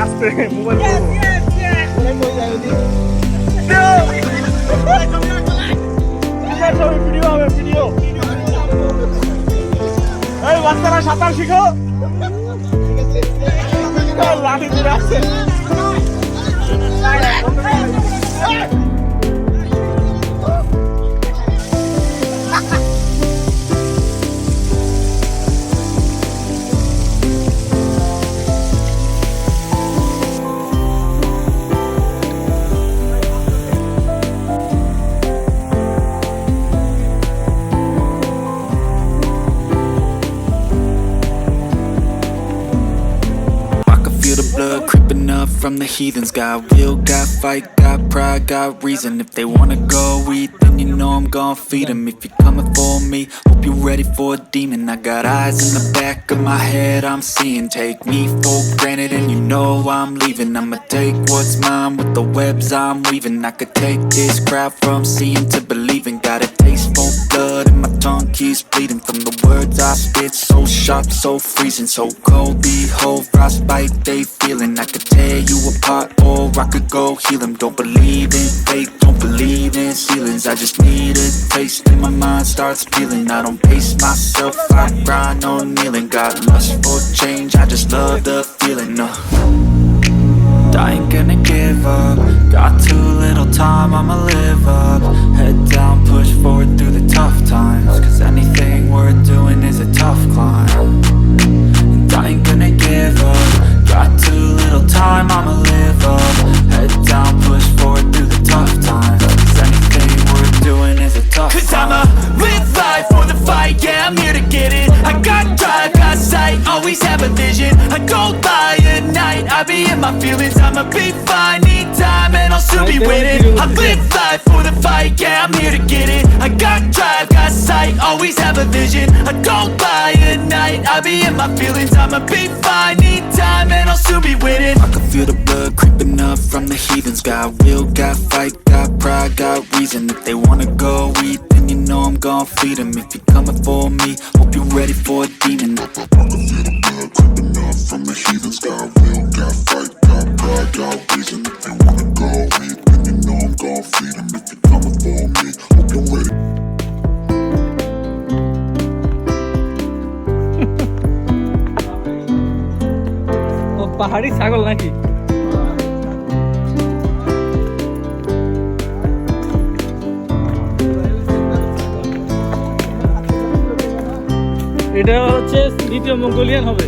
আসতে mobile video হবে video. এই বাচ্চারা সাঁতার শিখো। লাঠি দূরে আসছে। Blood creeping up from the heathens. Got will, got fight, got pride, got reason. If they wanna go eat, then you know I'm gon' feed them. If you're coming for me, hope you're ready for a demon. I got eyes in the back of my head, I'm seeing. Take me for granted and you know I'm leaving. I'ma take what's mine with the webs I'm weaving. I could take this crowd from seeing to believing. Got a taste for blood and my tongue keeps bleeding. From the words I spit, so sharp, so freezing. So cold, behold, frostbite they feeling. I could tear you apart or I could go heal them. Don't believe in fate, don't believe in ceilings. I just need a taste and my mind starts peeling. I don't pace myself, I grind on kneeling. Got lust for change, I just love the feeling. I ain't gonna give up. Got too little time, I'ma live up. Head down, push forward through the tough times. Cause anything worth doing is a tough climb. And I ain't gonna give up. Got too little time, I'ma live up. Head down, push forward through the tough times. Cause anything worth doing is a tough climb. Cause I'ma live life for the fight, yeah, I'm here to get it. I got drive, got sight, always have a vision. I go by at night, I be in my feelings. I'ma be fine, need time and I'll soon be winning. I live life for the fight, yeah, I'm here to get it. I got drive, got sight, always have a vision. I go by at night, I be in my feelings. I'ma be fine, need time and I'll soon be winning. I can feel the blood creeping up from the heathens. Got will, got fight, got pride, got reason. If they wanna go eat, then you know I'm gon' feed them. If you're coming for me, hope you're ready for a demon. I can feel the blood creeping up from the heathens. Got will, got fight, got pride, got reason. If they wanna go eat, then you know I'm gon' feed them. If you're coming for me, hope you're ready. পাহাড়ি ছাগল নাকি? এটা হচ্ছে দ্বিতীয় Mongolian হবে।